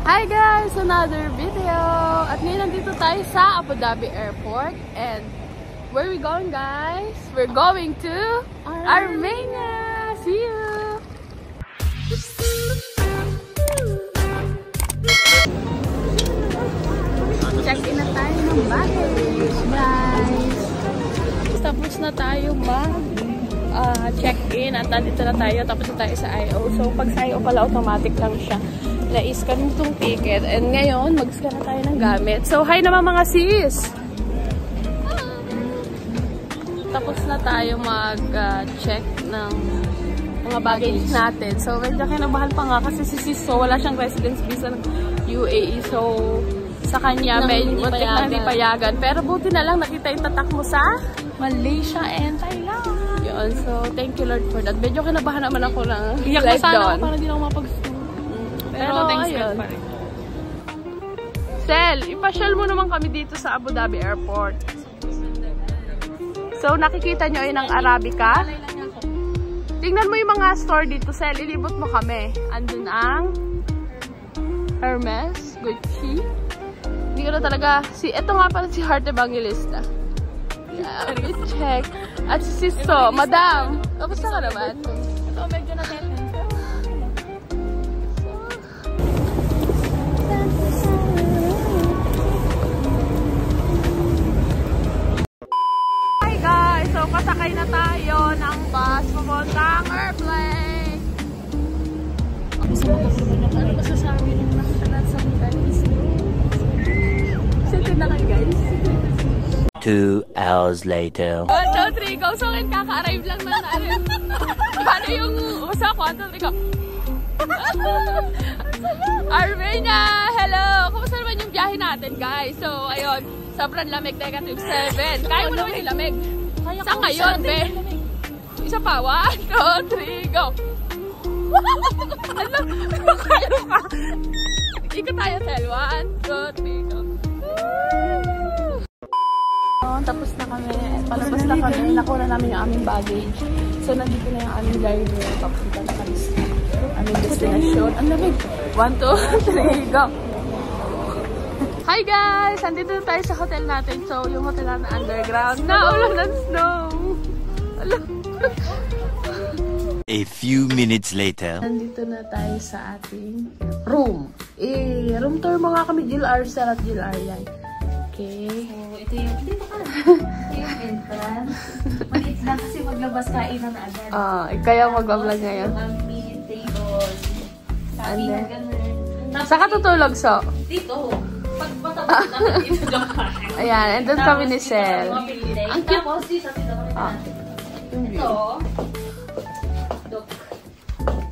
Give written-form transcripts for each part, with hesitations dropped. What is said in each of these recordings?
Hi guys! Another video! At ngayon nandito tayo sa Abu Dhabi Airport. And where are we going, guys? We're going to Armenia! See you! Check-in na tayo ng baggage, guys! Tapos na tayo check-in at nandito na tayo. Tapos na tayo sa IO. So pag sa IO pala automatic lang siya. Na-scan itong ticket. And ngayon, mag-scan na tayo ng gamit. So, hi naman mga sis! Tapos na tayo mag-check ng mga baggage natin. So, medyo kinabahan pa nga kasi si sis, so wala siyang residence visa ng UAE. So, sa kanya, medyo hindi payagan. Pero buti na lang, nakita yung tatak mo sa Malaysia and Thailand. Yun. So, thank you Lord for that. Medyo kinabahan naman ako ng iyak na sana ako para di na ako mapag-school. Pero thanks God pa rin. Sel, ipasyal mo naman kami dito sa Abu Dhabi Airport. So, nakikita nyo yun ang Arabica. Tingnan mo yung mga store dito, Sel. Ilibot mo kami. Andun ang Hermes, Gucci. Hindi ko na talaga. Ito nga pala si Heart Evangelista. Yeah, we check. At si Sisto, Madam. Kamusta ka naman? Ito, medyo na-tension. Pasakay na tayo ng bus papuntang airplane. Ano masasabi ng nakasalat sa guys? Sito na kayo guys. 2 hours later. 1, 2, 3, go! So, kaka-arrive lang na natin. Paano yung usa ko? 1, 2, 3, go! Armenia! Hello! Kumusta naman yung biyahe natin guys? So, ayun. Sobrang lamig, -7. Kaya mo naman yung lamig. Saan ngayon, be? Isa pa. 1, 2, 3, go! Ano kayo pa? Ikot tayo, Sel. 1, 2, 3, go! Tapos na kami. Palabas na kami. Nakuha na namin yung aming baggage. So, nandito na yung aming driver. Papunta na kami sa aming destination. Ang lamig. 1, 2, 3, go! Hi guys! Andito na tayo sa hotel natin. So, yung hotel natin underground. Naulan ng snow! A few minutes later. Nandito na tayo sa ating room. Room tour mo nga kami, Jill R. Sir at Jill R. Yan. Okay. So, ito yung, ito yung entrance. Maliit lang kasi maglabas kainan na agad. Kaya mag-vlog ngayon. Ang mini tables. And then, Saan ka tutulog, so? Dito. Pag matapos natin dito lang. Ayan, and doon kami ni Sel. Ang cute. Tapos dito naman ito.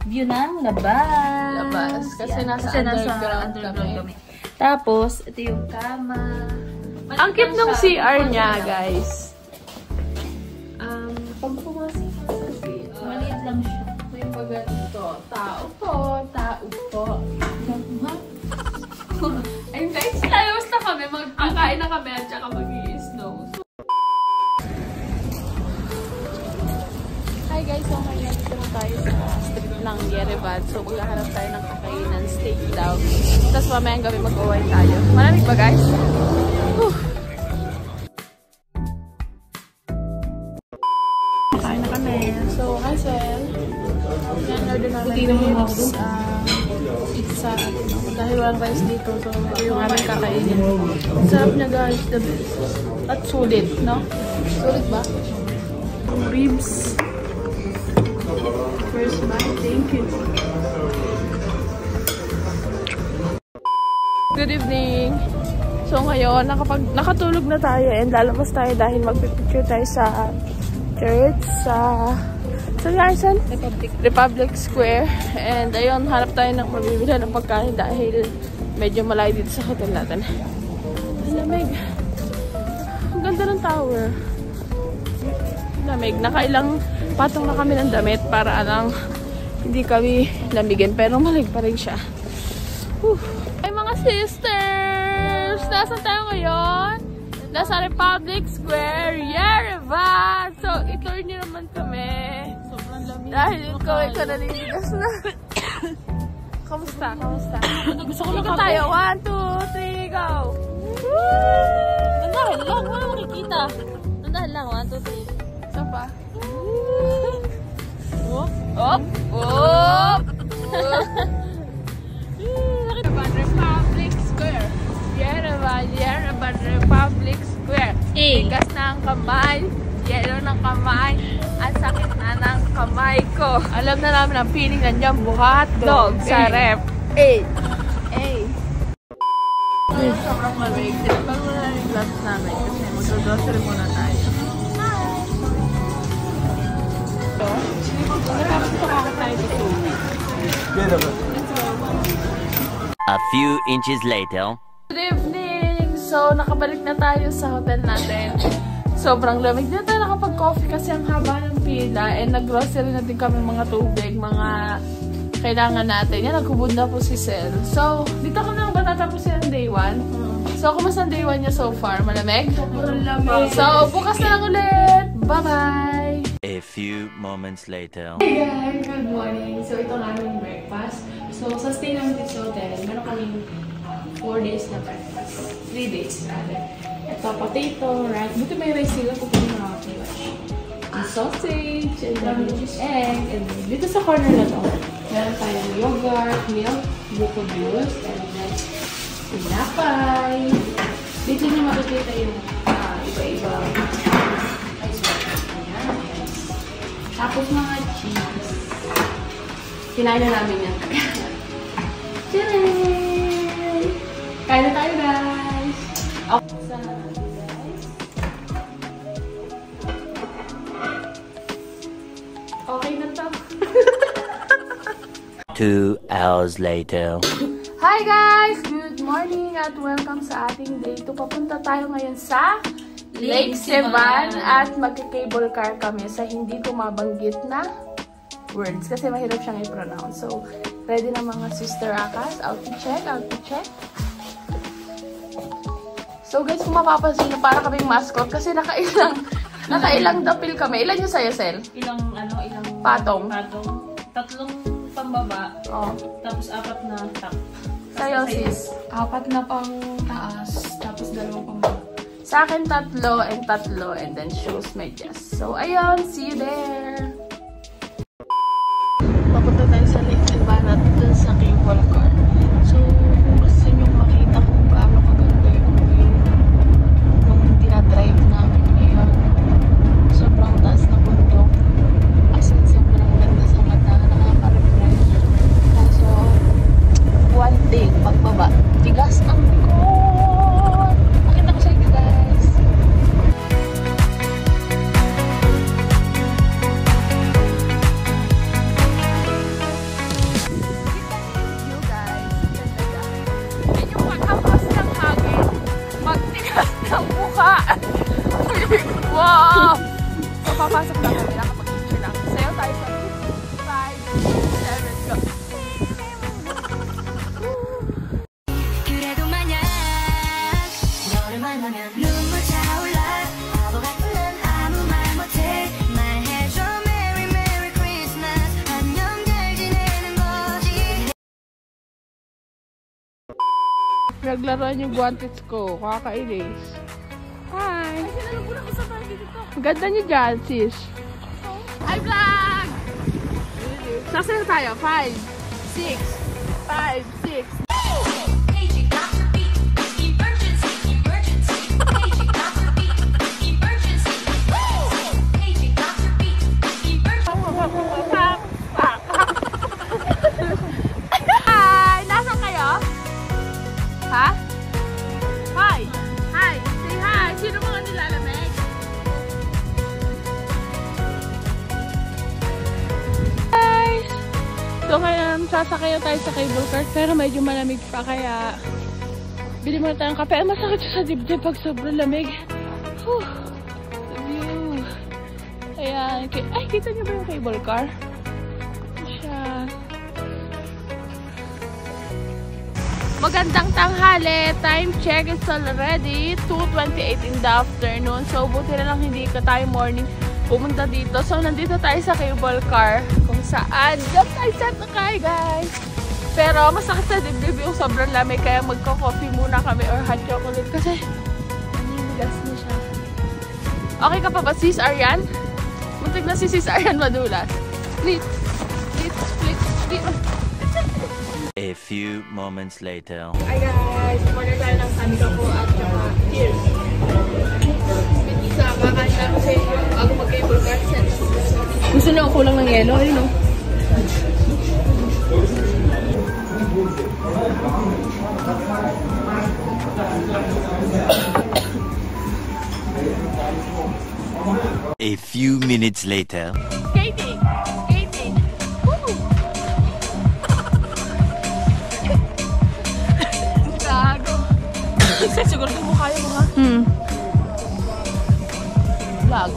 View ng labas. Labas. Kasi nasa underground kami. Tapos, ito yung kama. Ang cute ng CR niya, guys. Pag pumasok ka sa CR, maliit lang siya. May pagganito. Tao po. Ayun guys, layos na kami. Magkakain na kami at saka mag-i-snow. Hi guys, so ngayon dito na tayo sa street ng Yerevan. So maghahanap tayo ng kakainan, steak daw. Tapos mamayang gabi mag-uwi tayo. Malamig ba guys? Kain na kami. So, hi Sel. Yan, order namin pizza. Dahil walang rice dito, so ito yung aming kakainin. Sarap niya guys, the best. At sulit, no? Sulit ba? Ribs. First bite, thank you. Good evening. So ngayon, nakatulog na tayo and lalabas tayo dahil magpipicture tayo sa church, saan? Republic Square. And ayun, hanap tayo ng mabibili ng pagkain dahil medyo malayo dito sa hotel natin. Lamig. Ang ganda ng tower. Lamig. Nakailang patong na kami ng damit para lang hindi kami lamigin. Pero malig pa rin siya. Ay mga sisters! Nasaan tayo ngayon? Nasa Republic Square, Yerevan! So, itour niyo naman kami. Sobrang lamig. Dahil ikaw ay kanaliligas na. Kamusta? Kamusta? Gusto ko Ikot tayo. 1, 2, 3, go! Nandahan lang. Wala makikita. Nandahan lang. 1, 2, 3. Saan pa? Whoop. Op! Op! Republic Square. Yerevan Republic Square. Tigas na ang kamay. Yelo ng kamay. Ang sakit na ng kamay ko. Alam na namin ang feeling nandiyan buhat dog sa rep. Sobrang malamig. Pag wala yung gloves namin kasi mag-grocery muna tayo. A few inches later. Good evening! So, nakabalik na tayo sa hotel natin. Sobrang lamig. Hindi na tayo nakapag-coffee kasi ang haba ng pila. And nag-grocery na din kami mga tubig, mga kailangan natin. Yan, nagkubod na po si Sel. So, dito kami na ba tatapos yung day 1? So, kumusta ang day 1 niya so far? Malamig? Sobrang lamig. So, bukas na lang ulit! Bye-bye! A few moments later. Hey guys! Good morning! So, ito ang aming breakfast. So, sa stay namin dito sa hotel, meron kaming 4 days na breakfast. 3 days rather. Ito, potato, rice. Buti may rice sila kung kung nakakakiwas. And sausage, and then egg, and then dito sa corner na to, meron tayong yogurt, milk, buko juice, and then tinapay. Dito nyo makikita yung iba-ibang ice water. Ayan. Tapos mga cheese. Kinain na namin yan. Tcharam! Kain na tayo, guys! Okay. Okay na to. 2 hours later. Hi guys! Good morning at welcome sa ating day 2. Papunta tayo ngayon sa Lake Sevan at magka-cable car kami sa hindi ko mabanggit na words kasi mahirap siyang i-pronounce. So, ready na mga sister akas. Out to check, out to check. So guys, kung mapapansin nyo, para kaming mascot kasi nakailang dapil kami. Ilan yung sa'yo, Sel? Ilang Patong. Tatlong pambaba. Oh. Tapos 4 na top. Sa'yo, sis? 4 na pang taas, tapos 2 pang baba. Sa akin, 3 and then shoes, medyas. So, ayun, see you there! Papunta tayo sa Lake Sevan at dun sa cable car. So, kung gusto nyo makita kung gaano kaganda yung view nung dinadrive namin ngayon. Sobrang taas na bundok. As in, sobrang ganda sa mata, nakaka-refresh. Kaso, one thing, pagbaba, tigas ang likod! Nakita ko sa inyo, guys! Wow! So, papasok lang kami. Nakapag-picture lang. Sayo tayo sa 5, 7, go! Naglaruan yung guantets ko. Kakainis. Hi! Ganda niyo dyan, sis. Hi, vlog! Nasaan na tayo? 5, 6, 5, 6. Hi! Nasaan kayo? Ha? Hi! Hi! Say hi! Sino mga nilalamig? Guys! So ngayon, sasakay tayo sa cable car pero medyo malamig pa kaya bili muna tayong kape. Masakit siya sa dibdib pag sobrang lamig. Whew! The view! Ayan. Ay, kita niyo ba yung cable car? Ito siya. Magandang tanghali. Time check is already 2:28 in the afternoon. So, buti na lang hindi ka tayo morning pumunta dito. So, nandito tayo sa cable car kung saan. Diyan tayo sa Takay, guys. Pero masakit sa dibdib yung sobrang lamig kaya magko-coffee muna kami or hot chocolate kasi naninigas na siya. Okay ka pa ba sis Arian? Muntik na si sis Arian madulas. Split. A few moments later. Hi guys! Order tayo ng kanika po at saka cheers. Pizza, kakain na kasi ako mag-cable car set. Gusto niyo ang kulang ng yelo? Ayun o. A few minutes later. Skating! Woo! Gago. Siguro kung mo kaya mo ha? Vlog.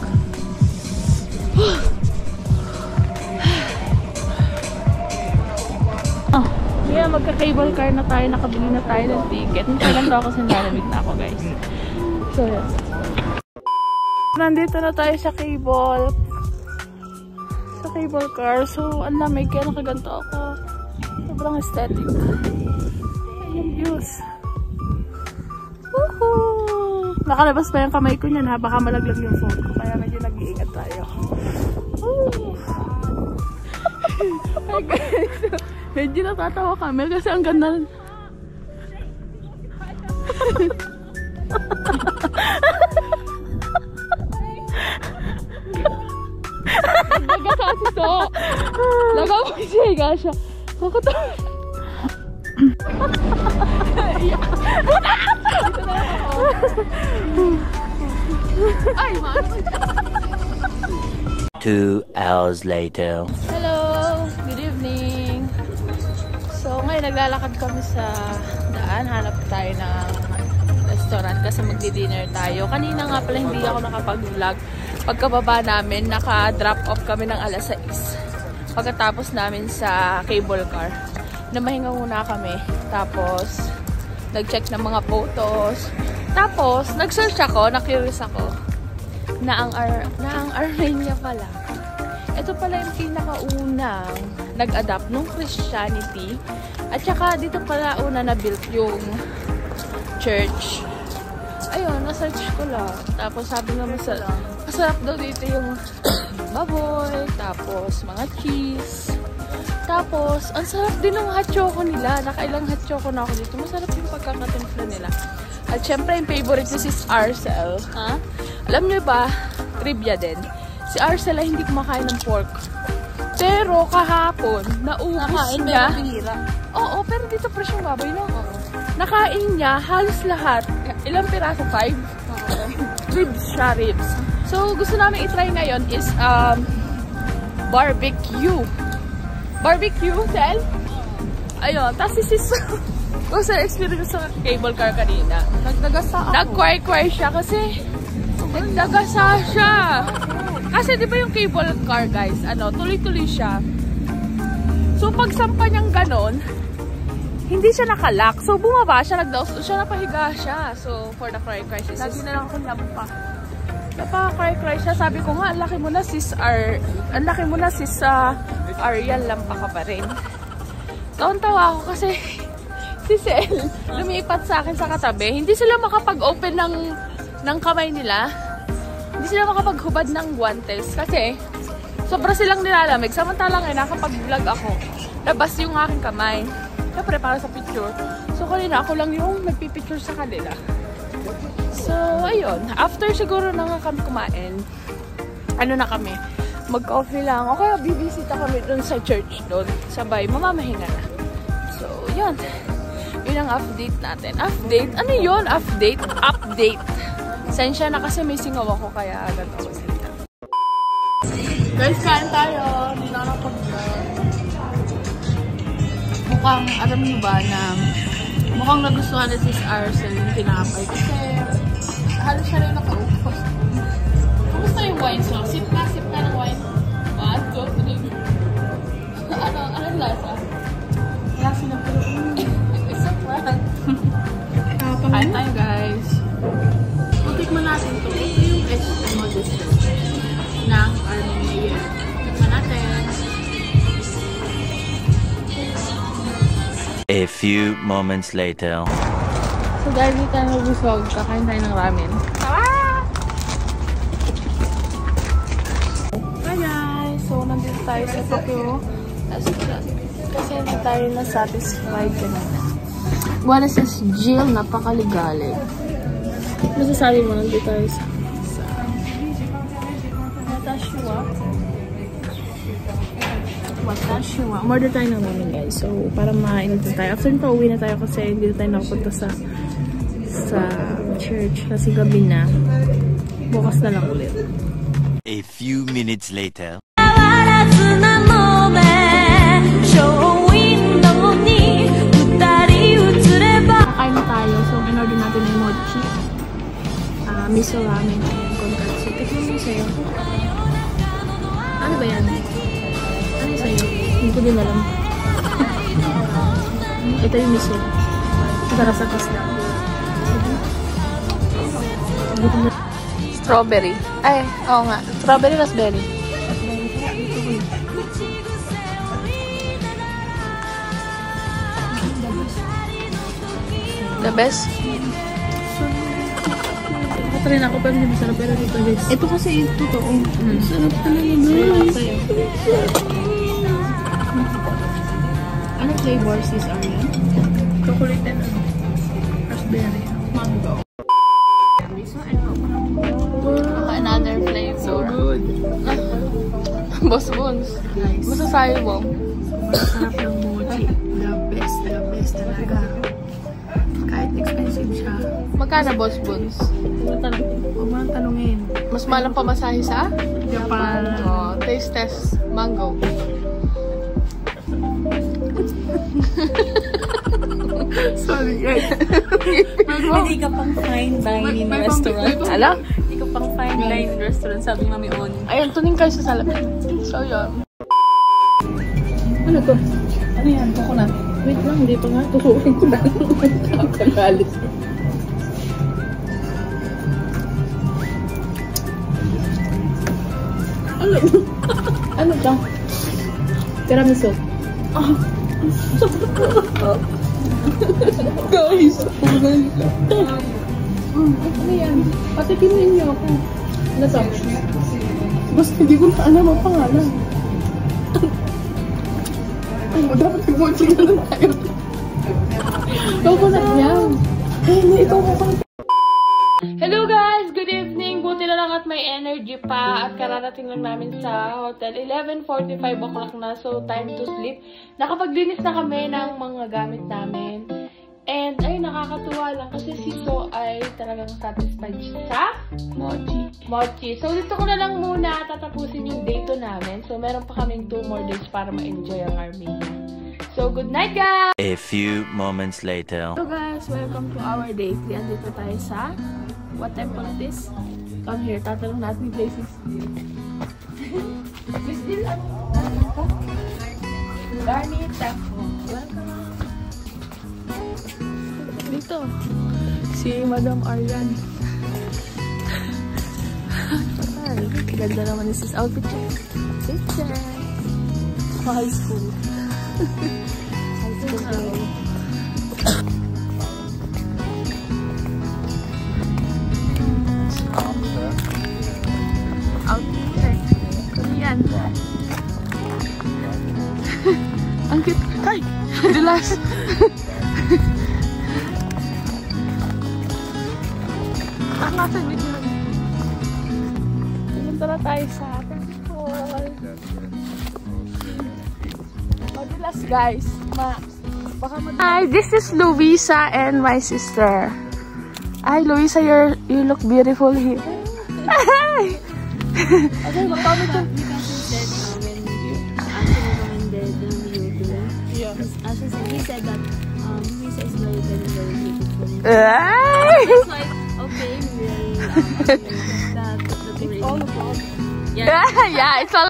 Yeah, magka-cable car na tayo. Nakabili na tayo ng ticket. Kailan daw kasi nalamig na ako guys. So yeah. Nandito na tayo sa cable car. So, ang lamig kaya nakaganto ako. Sobrang aesthetic. Ayan yung views. Woohoo! Nakalabas pa yung kamay ko niyan ha. Baka malaglag yung phone ko. Kaya medyo nag-iingat tayo. Hi guys! Medyo natatawa kami kasi ang ganda. Nagkakasi to. Nagkakasiga siya. Kakatawa. Ay, maano. 2 hours later. Hello! Good evening! So, ngayon naglalakad kami sa daan. Hanap tayo ng restaurant kasi magdi-dinner tayo. Kanina nga pala hindi ako nakapag-vlog. Pagkababa namin, naka-drop off kami ng alas 6. Pagkatapos namin sa cable car. Namahinga muna kami. Tapos, nag-check ng mga photos. Tapos, nag-search ako, na-curious ako. Na ang Armenia pala. Ito pala yung pinakaunang nag-adapt ng Christianity. At saka dito pala una na-built yung church. Ayun, na-search ko lang. Tapos sabi nga masarap daw dito yung baboy. Tapos mga cheese. Tapos, ang sarap din ng hot choco nila. Nakailang hot choco na ako dito. Masarap yung pagkakatimpla nila. At syempre, yung favorite ni Sis Arcel. Ha? Alam nyo ba, trivia din, si Arcel ay hindi kumakain ng pork. Pero kahapon, naubos niya. Oo, pero dito fresh yung baboy, no? Nakain niya halos lahat. Ilang piraso? 5? Ribs siya, ribs. So, gusto namin i-try ngayon is barbecue. Barbecue, Sel? Ayun, tapos si Sis gusto na experience sa cable car kanina. Nagdagasa ako. Nag-quay-quay siya kasi nagdagasa siya. Kasi di ba yung cable car guys, tuloy-tuloy siya. So pag sampa niyang ganon, hindi siya nakalock. So bumaba siya, nagdaos siya, napahiga siya. So for the cry-cry siya. Lagi na lang ako nabpa. Napaka-cry-cry siya. Sabi ko nga, ang laki mo na sis Ariel, lampa ka pa rin. Taon-tawa ako kasi si Sel, lumipat sa akin sa katabi. Hindi sila makapag-open ng kamay nila. Hindi sila makapaghubad ng guantes kasi sobra silang nilalamig. Samantalang nakapag-vlog ako. Labas yung aking kamay. Siyempre para sa picture. So kanina ako lang yung nagpipicture sa kanila. So ayun. After siguro na nga kami kumain, na kami? Mag-coffee lang. O kaya bibisita kami dun sa church doon. Sabay, mamamahinga na. So yun. Yun ang update natin. Update? Ano yun? Update? Update. Sensya na kasi may singaw ako kaya agad ako salita. Guys, kain tayo. Hindi na nakapag-vlog. Mukhang, alam niyo ba na mukhang nagustuhan na Sis Arcel yung tinapay. Kasi halos siya rin nakaupos. Kumusta yung wine so? Sip ka ng wine. Ano lasa? Lasa na pero kain tayo guys. Tikman natin ito. Ito yung Eskimo dessert ng Armenia. Tikman natin. few moments later. So dahil di tayo nabusog, kakain tayo ng ramen. Hi guys! So nandito tayo sa Tokyo restaurant. Kasi hindi tayo na-satisfied kanina. What is this? Jill, napakaligalig. Masasabi mo, nandito tayo sa Watashiwa. Order tayo ng ramen guys. So, para makainit na tayo. After nito, uwi na tayo kasi hindi na tayo nakapunta sa church. Kasi gabi na. Bukas na lang ulit. A few minutes later. Kakain na tayo. So, in-order natin yung mochi. Miso ramen and konkatsu. Tignan mo sa'yo. Ano ba yan? Ano sa'yo? Hindi ko din alam. Ito yung miso. Masarap sa kasla. Strawberry. Ay, oo nga. Strawberry, raspberry. The best? Nakatry na ako pero hindi masarap pero dito guys. Ito kasi yung totoo. Sarap talaga guys. Anong flavor sis Arya? Chocolate and raspberry. Mango. Another flavor. So good. Boss Bones. Masasabi mo? Masarap ng mochi. The best talaga. Kahit expensive siya. Magkano Boss Bones? Huwag mo nang tanungin. Mas malang pamasahe sa? Japan. Oh, taste test. Mango. Sorry guys. Hindi ka pang fine dining restaurant. Ala? Hindi ka pang fine dining restaurant, sabi nga may on. Ayun, tuning kayo sa salamin. So, yun. Ano to? Ano yan? Coconut. Wait lang, hindi pa nga. Tusukin ko na. Kagalit. Ano to? Tiramisu. Guys! Ano yan? Patikimin niyo ako. Ano to? Basta hindi ko na alam ang pangalan. Dapat yung mochi na lang tayo. Coconut yan. Hindi, ito ko. Hello guys! Good evening! Buti na lang at may energy pa at kararating lang namin sa hotel. 11:45 o'clock na, so time to sleep. Nakapaglinis na kami ng mga gamit namin. And ay nakakatuwa lang kasi si So ay talagang satisfied sa mochi. So dito ko na lang muna tatapusin yung day 2 namin. So meron pa kaming 2 more days para ma-enjoy ang Armenia. So good night guys! A few moments later. Hello guys! Welcome to our day 3. Andito tayo sa what temple it is? Come here, tatanong natin yung places. Miss Jill, ano? Garni Temple. Welcome. Dito. Si Madam Aryan. Ay, ganda naman yung sis outfit niya. Picture. High school. High school girl. Korean. Ang cute. Ay! Dulas! Natin yun. Pumunta na tayo sa temple. Madulas guys. Baka hi, this is Luisa and my sister. Hi Luisa, you look beautiful here. Hi! Okay, magpamit ko. He said that Luisa is very beautiful. That's why, okay, we will it's all about. Yeah. Yeah, it's all.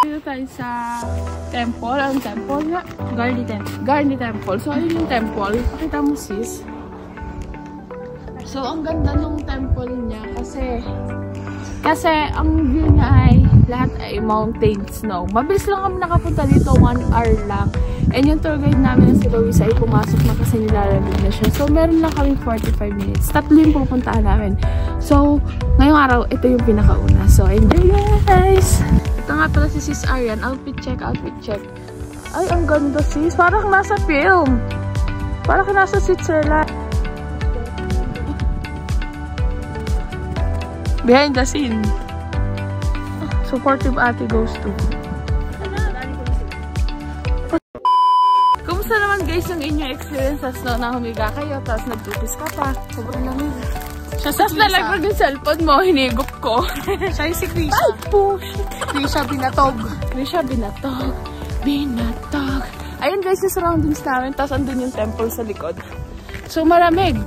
Dito tayo sa temple. Ang temple nga? Garni Temple. So, ayun yung temple. Pakita mo sis. So, ang ganda ng temple niya kasi ang view niya ay lahat ay mountains, no? Mabilis lang kami nakapunta dito, 1 hour lang. And yung tour guide namin na si Louisa ay pumasok na kasi nilalagay na siya. So, meron lang kami 45 minutes. 3 yung pupuntaan namin. So, ngayong araw, ito yung pinakauna. So, enjoy guys! Ito nga pala si Sis Arian. Outfit check, outfit check. Ay, ang ganda sis. Parang nasa film. Parang nasa Switzerland. Behind the scene. Supportive ate goes to. Kumusta naman guys yung inyong experiences no, na humiga kayo tapos nagtutis ka pa? Sobrang lamig. Tapos nalaglag yung cellphone mo, hinigup ko. Siya yung si Krisha. Ay push! Krisha Binatog. Krisha Binatog. Binatog. Ayun guys yung surroundings namin tapos andun yung temple sa likod. So malamig.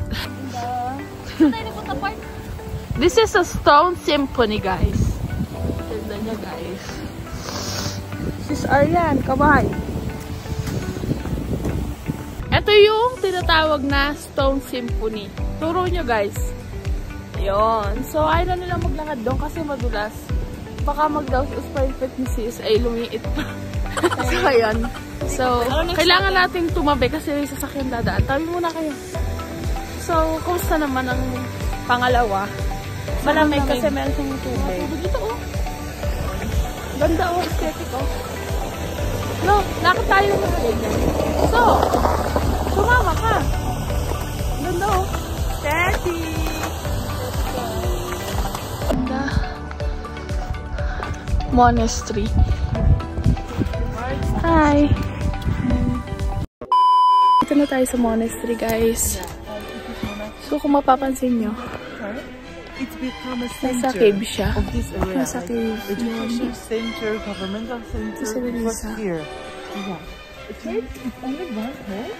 This is a stone symphony guys. Ganda niya guys. Sis Arian, kabay. Ito yung tinatawag na stone symphony. Turo nyo guys. Yun. So ayaw na nila maglakad doon kasi madulas. Baka mag-douse perfect ni sis ay lumiit pa. So ayun. So kailangan nating tumabi kasi may sasakyan dadaan. Tabi muna kayo. So kumusta naman ang pangalawa? Malamig kasi meron siyang tubig. Dito oh. Ganda oh, aesthetic oh. No, lakad tayo malamig. So, sumama ka. Ganda oh. Aesthetic. Ganda. Monastery. Hi. Dito na tayo sa monastery guys. So kung mapapansin nyo, it's become a nasa center cave siya. of this area. Nasa cave. Education center, governmental center, what's here? Yeah. A church is only one hall.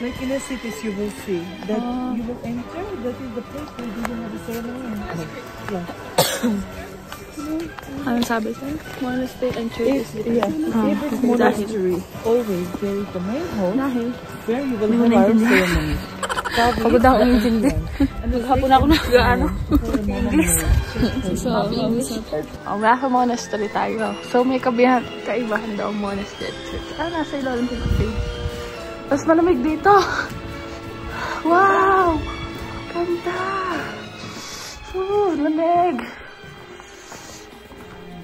Like in the cities you will see that you will enter, that is the place where you will have a ceremony. Yeah. Anong sabi sa'yo? Monastery and church is Yeah, every monastery always there is the main hall where you will have our ceremony. Pagod ako umintindi. Hapon ako nag-ano. English. So, nasa monastery tayo. So, may kaibahan daw monastery. Nasa ilalim ko na. Tapos malamig dito. Wow! Ganda! Lamig!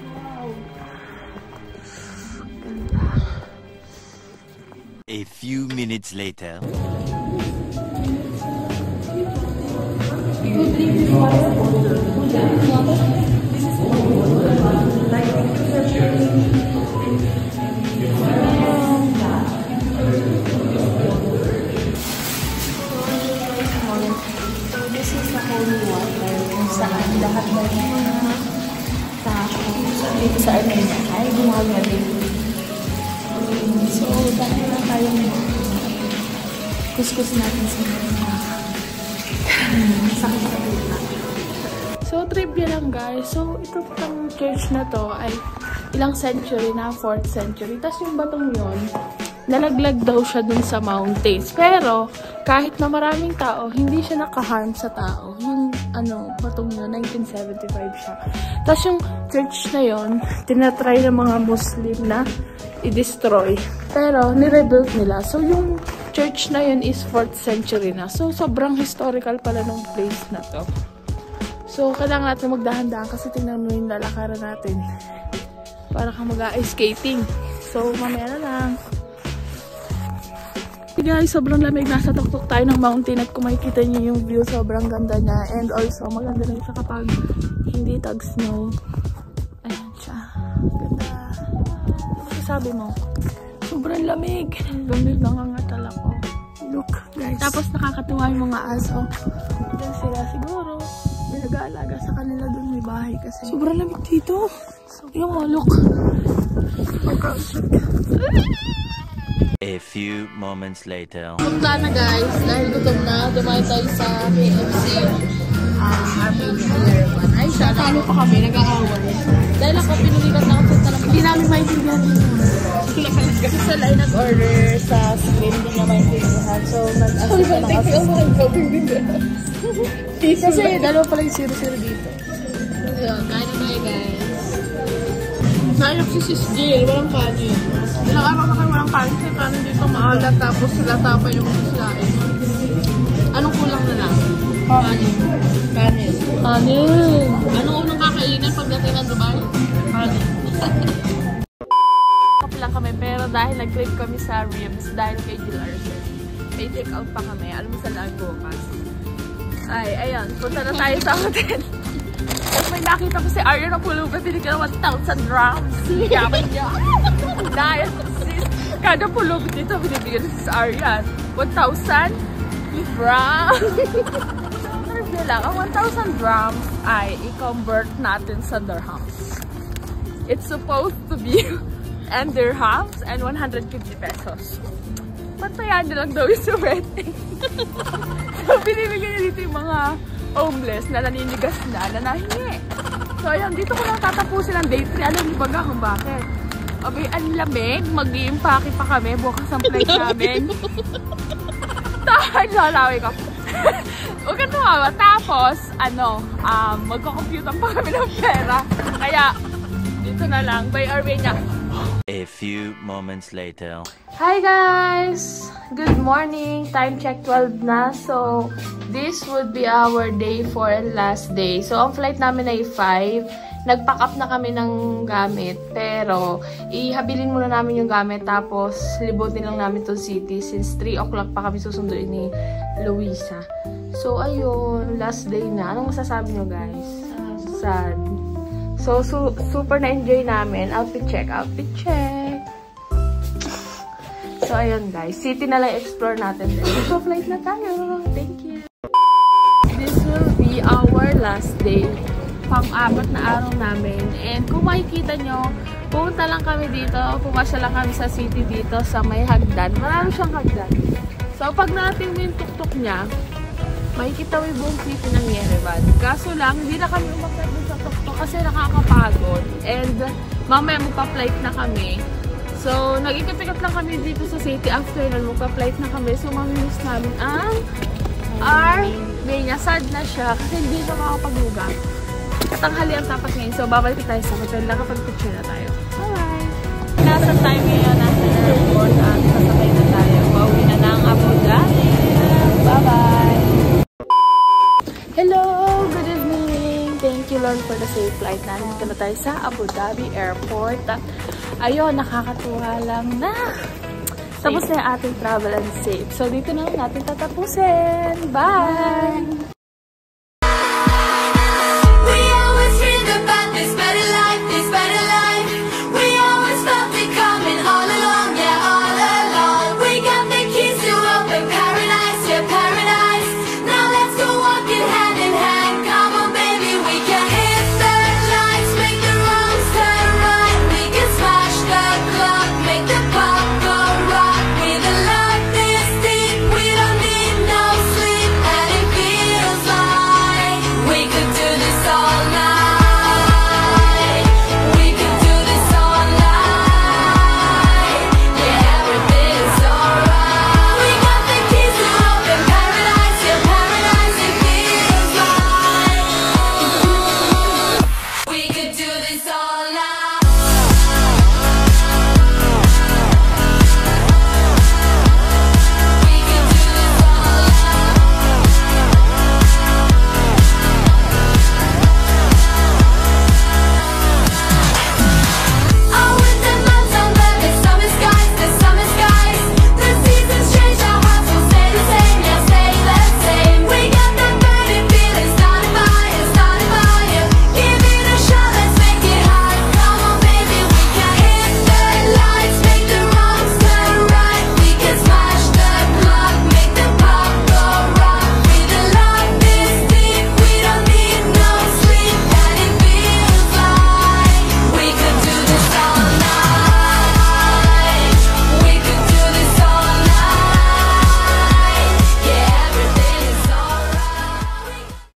Wow! Ganda. A few minutes later. This is the holy water kung saan lahat ng mga tao dito sa Armenia ay gumagaling. So, dahil na tayong kuskus natin sa mga sakit sa lupa. So, trivia lang guys. So, ito pang church na to ay ilang century na, 4th century. Tapos yung batong yon nalaglag daw siya dun sa mountains. Pero, kahit na maraming tao, hindi siya nakaharm sa tao. Yung, batong yun, 1975 siya. Tapos yung church na yon tinatry ng mga Muslim na i-destroy. Pero, ni-rebuild nila. So, yung church na yun is 4th century na. So, sobrang historical pala ng place na to. So, kailangan natin magdahan-dahan kasi tingnan mo yung lalakaran natin. Para kang mag-ice skating. So, mamaya na lang. Guys, sobrang lamig. Nasa tuktok tayo ng mountain at kung makikita niyo yung view, sobrang ganda niya. And also, maganda rin siya kapag hindi tag-snow. Ayan siya. Ganda. Ano sabi mo? Sobrang lamig. Lamig lang ang atal ako. Look, guys. Tapos nakakatuwa yung mga aso. Diyan sila siguro. May nag-aalaga sa kanila dun, may bahay kasi. Sobrang lamig dito. Yung mga look. A few moments later. Punta na guys, dahil gutom na, dumayo tayo sa KFC. Armenia one. Ay, siya, talo pa kami, nag-aaway. Dahil ako, pinulikat na ako sa hindi namin maintindihan din yun. Kasi sila ay nag-order sa screen, hindi niya maintindihan. So, nag-asok na kasi. Kasi dalawa pala yung 0-0 dito. Ayun, kain na tayo guys. Sayang si Sis Jill, walang kanin. Ilang araw na kayo walang kain. Kasi kanin dito maalat. Tapos sila tapay yung islain. Anong kulang na lang? Kanin. Kanin. Kanin. Anong unang kakainin pagdating ng Dubai? Kanin. Lang kami, pero dahil nag-crave kami sa ribs, dahil kay Jill Arson, may take out pa kami. Alam mo sa lang bukas. Ay, ayun. Punta na tayo sa hotel. Tapos may nakita ko si Arya na pulugan. Binigyan ng 1,000 drams. Yaman niya. Dahil sis, kada pulog dito binibigyan si Arya 1,000 drams. Nerve lang. Ang 1,000 drams ay i-convert natin sa dirhams. It's supposed to be and dirhams and 150 pesos. Patayan na lang daw yung sa wedding. So, binibigyan niya dito yung mga homeless na naninigas na nahingi. So, ayan, dito ko lang tatapusin ang day 3. Alam niyo ba kung bakit? Abay, ang lamig. Mag-i-impake pa kami. Bukas ang flight namin. Lalawi ko. Huwag ka tumawa. Tapos, magkakomputan pa kami ng pera. Kaya, dito na lang. By our way niya. A few moments later. Hi guys! Good morning! Time check 12 na. So, this would be our day 4 and last day. So, ang flight namin ay 5. Nag-pack up na kami ng gamit. Pero, ihabilin muna namin yung gamit. Tapos, libutin lang namin itong city. Since 3 o'clock pa kami susunduin ni Luisa. So, ayun. Last day na. Anong masasabi nyo guys? Sad. So, super na-enjoy namin. Outfit check. So, ayun guys. City na lang explore natin. So, flight na tayo. Thank you. This will be our last day. Pang-apat na araw namin. And kung makikita nyo, pumunta lang kami dito. Pumasya lang kami sa city dito sa may hagdan. Marami siyang hagdan. So, pag natin yung tuktok niya, makikita mo yung buong city ng Yerevan. Kaso lang, hindi na kami umakyat sa tuktok kasi nakakapagod. And mamaya magpa-flight na kami. So, nag-ikot-ikot lang kami dito sa city. After nun, magpa-flight na kami. So, mamimiss namin ang Armenia. Sad na siya kasi hindi siya makakapagluga. Katanghali ang tapat ngayon. So, babalik tayo sa hotel lang kapag picture na tayo. Alright! Nasa time ngayon, nasa airport at sasakay na tayo. Pauwi na ng Abu Dhabi. Bye-bye! Hello! Good evening! Thank you Lord for the safe flight. Nandito na tayo sa Abu Dhabi Airport. Ayun, nakakatuwa lang na tapos na yung ating travel and safe. So, dito na lang natin tatapusin. Bye!